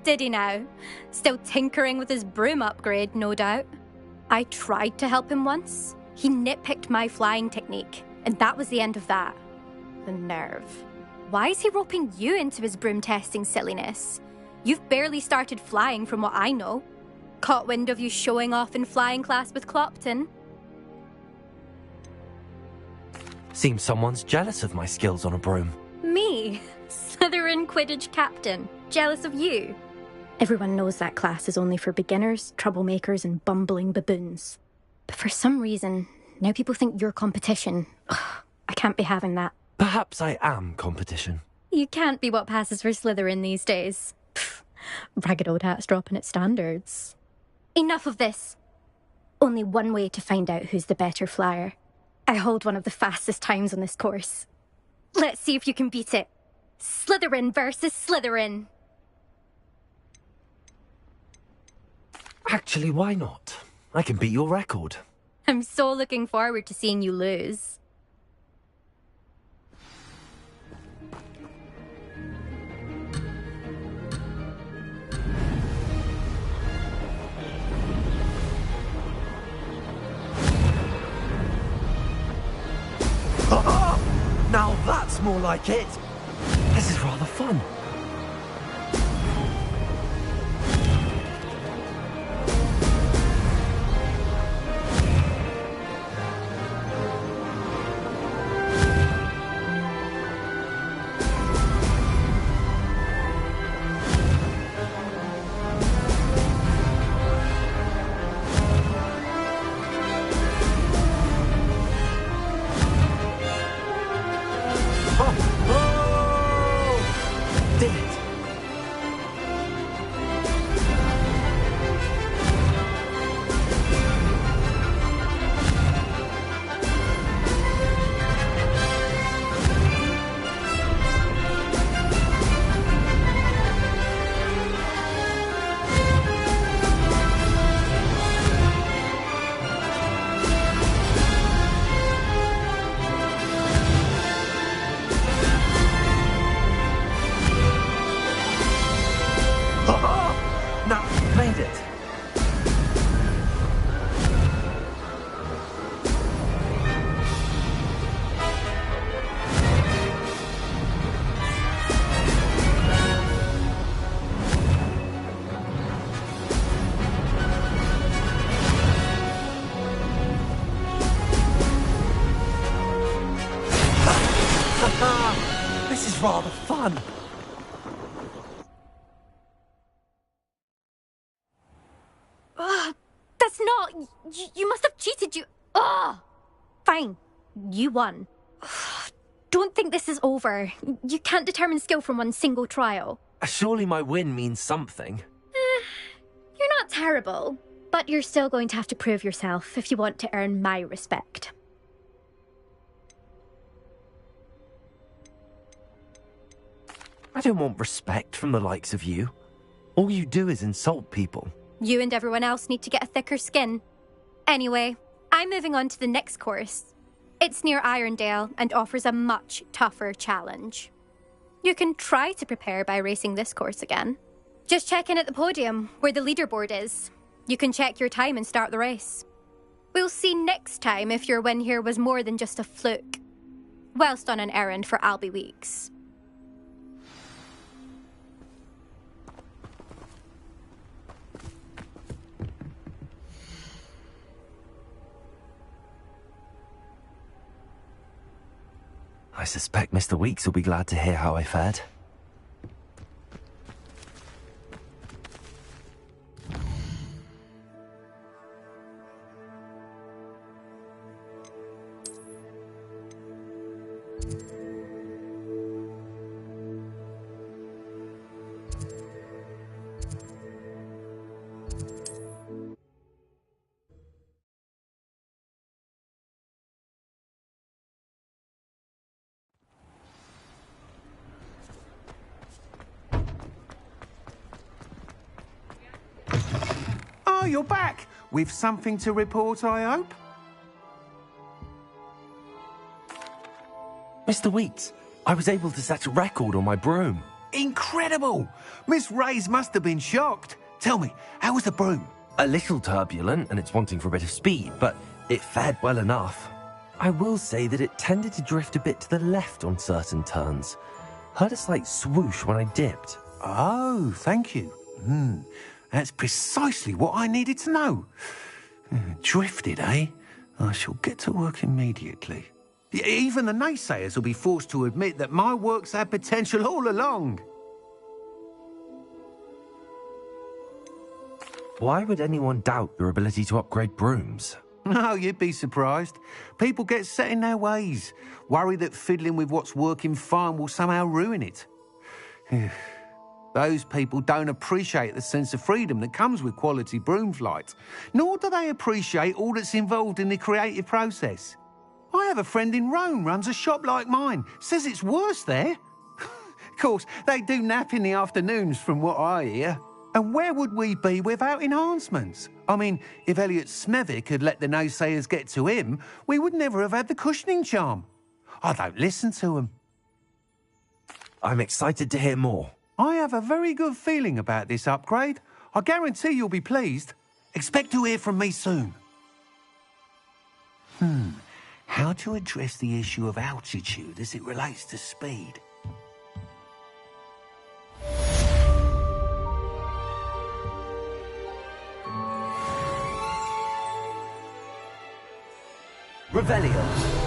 Did he now? Still tinkering with his broom upgrade, no doubt. I tried to help him once. He nitpicked my flying technique, and that was the end of that. The nerve. Why is he roping you into his broom testing silliness? You've barely started flying from what I know. Caught wind of you showing off in flying class with Clopton? Seems someone's jealous of my skills on a broom. Me? Slytherin Quidditch captain. Jealous of you? Everyone knows that class is only for beginners, troublemakers, and bumbling baboons. But for some reason, now people think you're competition. Ugh, I can't be having that. Perhaps I am competition. You can't be what passes for Slytherin these days. Pfft, ragged old hat's dropping its standards. Enough of this. Only one way to find out who's the better flyer. I hold one of the fastest times on this course. Let's see if you can beat it. Slytherin versus Slytherin. Actually, why not? I can beat your record. I'm so looking forward to seeing you lose. Now that's more like it. This is rather fun. This is rather fun. That's not... You must have cheated, you... Fine. You won. Don't think this is over. You can't determine skill from one single trial. Surely my win means something. You're not terrible, but you're still going to have to prove yourself if you want to earn my respect. I don't want respect from the likes of you. All you do is insult people. You and everyone else need to get a thicker skin. Anyway, I'm moving on to the next course. It's near Irondale and offers a much tougher challenge. You can try to prepare by racing this course again. Just check in at the podium, where the leaderboard is. You can check your time and start the race. We'll see next time if your win here was more than just a fluke. Whilst on an errand for Albie Weeks. I suspect Mr. Weeks will be glad to hear how I fared. Oh, you're back! With something to report, I hope? Mr. Weeks, I was able to set a record on my broom. Incredible! Miss Ray's must have been shocked. Tell me, how was the broom? A little turbulent, and it's wanting for a bit of speed, but it fared well enough. I will say that it tended to drift a bit to the left on certain turns. Heard a slight swoosh when I dipped. Oh, thank you. That's precisely what I needed to know. Drifted, eh? I shall get to work immediately. Even the naysayers will be forced to admit that my work's had potential all along. Why would anyone doubt your ability to upgrade brooms? No, you'd be surprised. People get set in their ways, worry that fiddling with what's working fine will somehow ruin it. Those people don't appreciate the sense of freedom that comes with quality broom flight, nor do they appreciate all that's involved in the creative process. I have a friend in Rome runs a shop like mine, says it's worse there. Of course, they do nap in the afternoons from what I hear. And where would we be without enhancements? I mean, if Elliot Smethwick had let the naysayers get to him, we would never have had the cushioning charm. I don't listen to them. I'm excited to hear more. I have a very good feeling about this upgrade. I guarantee you'll be pleased. Expect to hear from me soon. How to address the issue of altitude as it relates to speed? Revelio.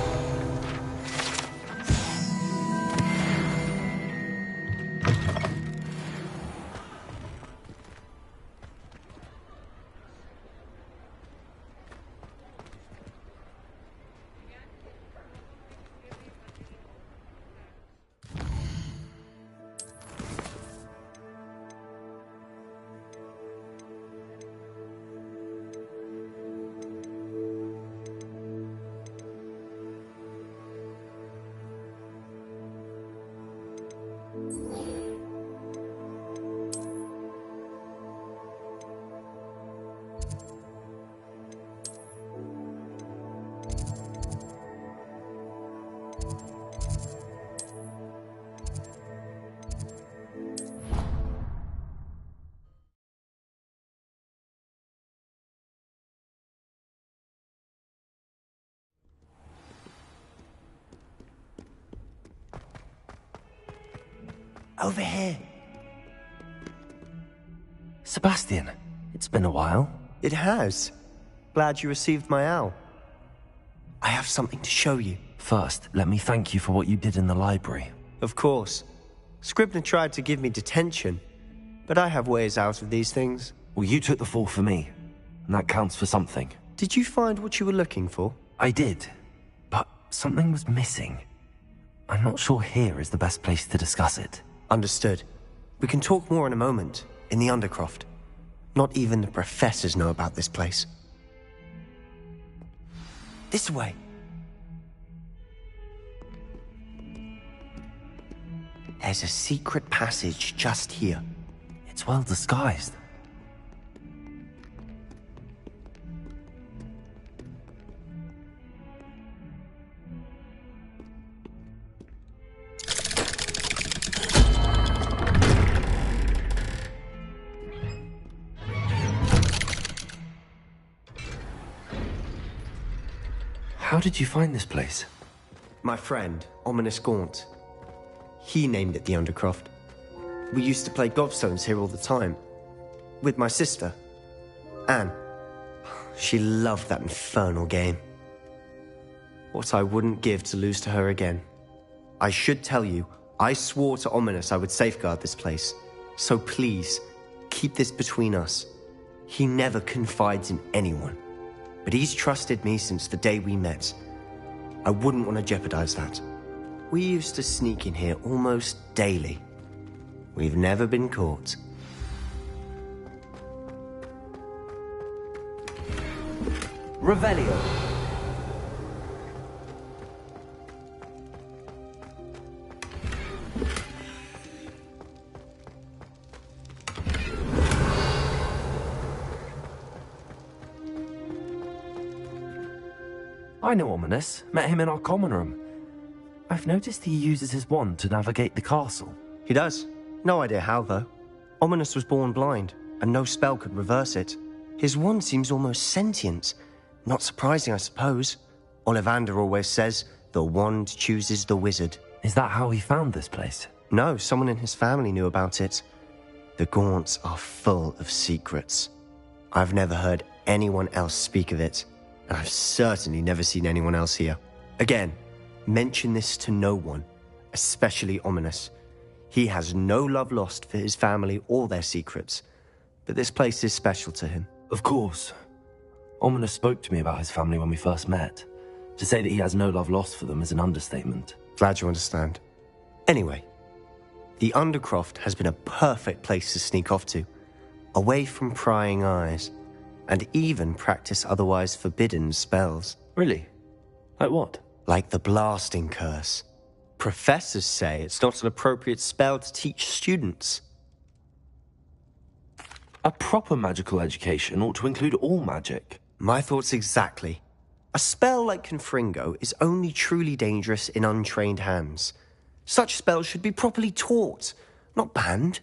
Over here. Sebastian, it's been a while. It has. Glad you received my owl. I have something to show you. First, let me thank you for what you did in the library. Of course. Scribner tried to give me detention, but I have ways out of these things. Well, you took the fall for me, and that counts for something. Did you find what you were looking for? I did, but something was missing. I'm not sure here is the best place to discuss it. Understood. We can talk more in a moment, in the Undercroft. Not even the professors know about this place. This way. There's a secret passage just here. It's well disguised. How did you find this place? My friend, Ominous Gaunt. He named it the Undercroft. We used to play gobstones here all the time. With my sister, Anne. She loved that infernal game. What I wouldn't give to lose to her again. I should tell you, I swore to Ominous I would safeguard this place. So please, keep this between us. He never confides in anyone. But he's trusted me since the day we met. I wouldn't want to jeopardize that. We used to sneak in here almost daily. We've never been caught. Revelio. I know Ominous. Met him in our common room. I've noticed he uses his wand to navigate the castle. He does. No idea how, though. Ominous was born blind, and no spell could reverse it. His wand seems almost sentient. Not surprising, I suppose. Ollivander always says, the wand chooses the wizard. Is that how he found this place? No, someone in his family knew about it. The Gaunts are full of secrets. I've never heard anyone else speak of it, and I've certainly never seen anyone else here. Again, mention this to no one, especially Ominous. He has no love lost for his family or their secrets, but this place is special to him. Of course. Ominous spoke to me about his family when we first met. To say that he has no love lost for them is an understatement. Glad you understand. Anyway, the Undercroft has been a perfect place to sneak off to, away from prying eyes, and even practice otherwise forbidden spells. Really? Like what? Like the blasting curse. Professors say it's not an appropriate spell to teach students. A proper magical education ought to include all magic. My thoughts exactly. A spell like Confringo is only truly dangerous in untrained hands. Such spells should be properly taught, not banned.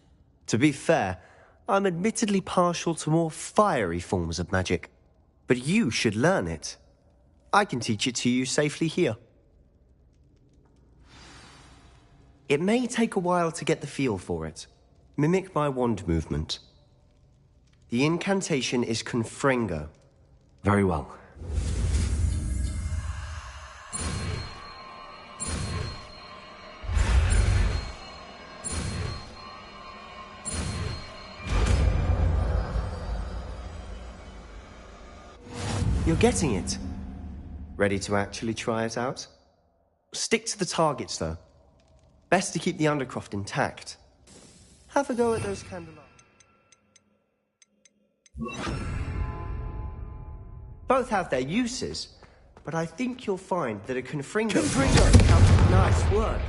To be fair, I'm admittedly partial to more fiery forms of magic. But you should learn it. I can teach it to you safely here. It may take a while to get the feel for it. Mimic my wand movement. The incantation is Confringo. Very well. You're getting it. Ready to actually try it out? Stick to the targets, though. Best to keep the Undercroft intact. Have a go at those candelabras. Both have their uses, but I think you'll find that a Confringo... Nice work.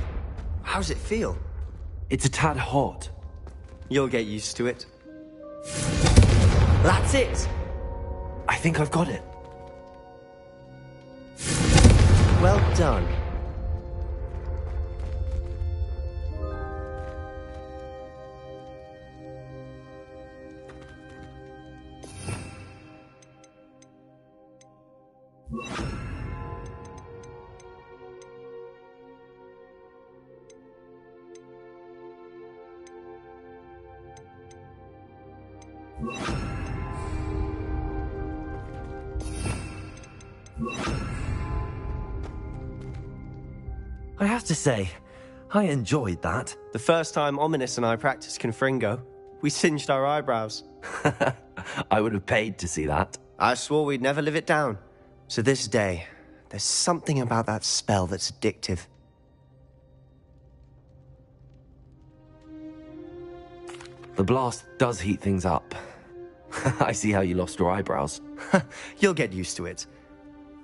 How's it feel? It's a tad hot. You'll get used to it. That's it! I think I've got it. Well done. I have to say, I enjoyed that. The first time Ominous and I practiced Confringo, we singed our eyebrows. I would have paid to see that. I swore we'd never live it down. To this day, there's something about that spell that's addictive. The blast does heat things up. I see how you lost your eyebrows. You'll get used to it.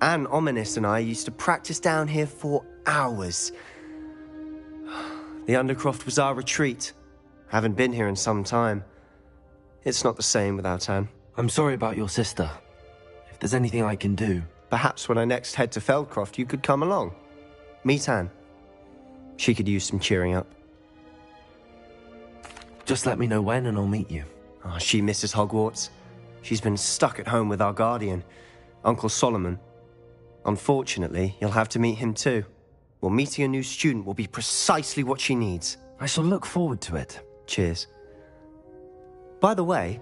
Anne, Ominous and I used to practice down here for hours. The Undercroft was our retreat. Haven't been here in some time. It's not the same without Anne. I'm sorry about your sister. If there's anything I can do... Perhaps when I next head to Feldcroft, you could come along. Meet Anne. She could use some cheering up. Just let me know when and I'll meet you. Oh, she misses Hogwarts. She's been stuck at home with our guardian, Uncle Solomon. Unfortunately, you'll have to meet him too. Well, meeting a new student will be precisely what she needs. I shall look forward to it. Cheers. By the way,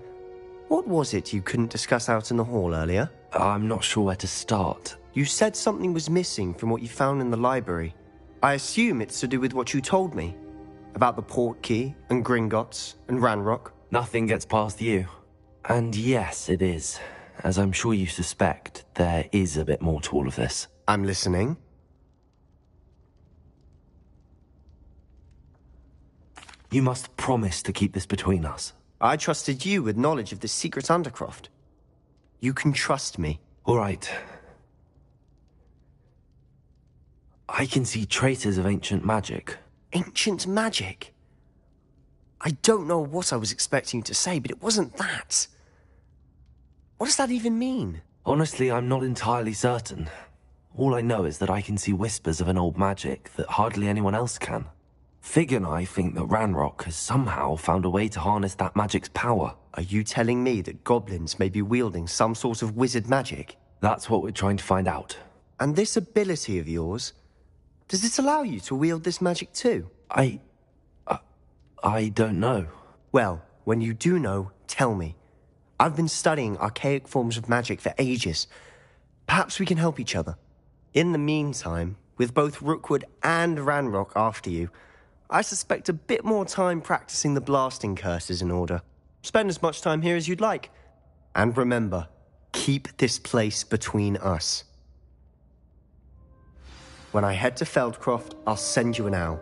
what was it you couldn't discuss out in the hall earlier? I'm not sure where to start. You said something was missing from what you found in the library. I assume it's to do with what you told me. About the Portkey, and Gringotts, and Ranrock. Nothing gets past you. And yes, it is. As I'm sure you suspect, there is a bit more to all of this. I'm listening. You must promise to keep this between us. I trusted you with knowledge of the secret Undercroft. You can trust me. All right. I can see traces of ancient magic. Ancient magic? I don't know what I was expecting you to say, but it wasn't that. What does that even mean? Honestly, I'm not entirely certain. All I know is that I can see whispers of an old magic that hardly anyone else can. Fig and I think that Ranrock has somehow found a way to harness that magic's power. Are you telling me that goblins may be wielding some sort of wizard magic? That's what we're trying to find out. And this ability of yours, does it allow you to wield this magic too? I don't know. Well, when you do know, tell me. I've been studying archaic forms of magic for ages. Perhaps we can help each other. In the meantime, with both Rookwood and Ranrock after you, I suspect a bit more time practicing the blasting curse is in order. Spend as much time here as you'd like. And remember, keep this place between us. When I head to Feldcroft, I'll send you an owl.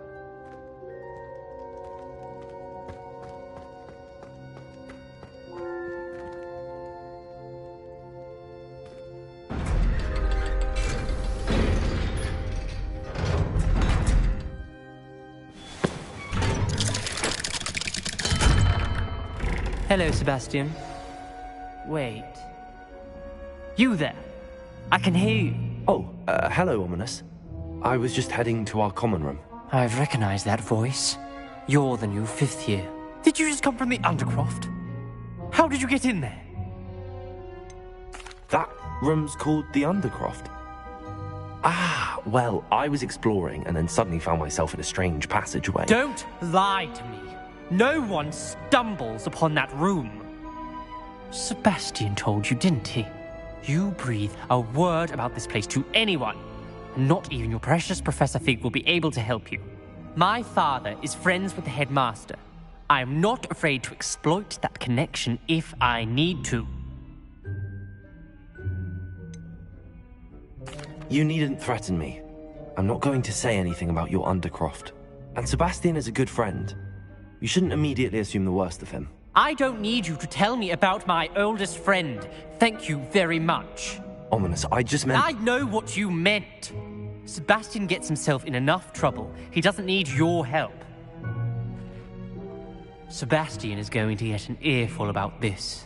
Hello, Sebastian. Wait. You there? I can hear you. Oh, hello, Ominous. I was just heading to our common room. I've recognized that voice. You're the new 5th year. Did you just come from the Undercroft? How did you get in there? That room's called the Undercroft. Ah, well, I was exploring and then suddenly found myself in a strange passageway. Don't lie to me. No one stumbles upon that room. Sebastian told you, didn't he? You breathe a word about this place to anyone, and not even your precious Professor Fig will be able to help you. My father is friends with the headmaster. I am not afraid to exploit that connection if I need to. You needn't threaten me. I'm not going to say anything about your Undercroft. And Sebastian is a good friend. You shouldn't immediately assume the worst of him. I don't need you to tell me about my oldest friend. Thank you very much. Ominous, I just meant... I know what you meant. Sebastian gets himself in enough trouble. He doesn't need your help. Sebastian is going to get an earful about this.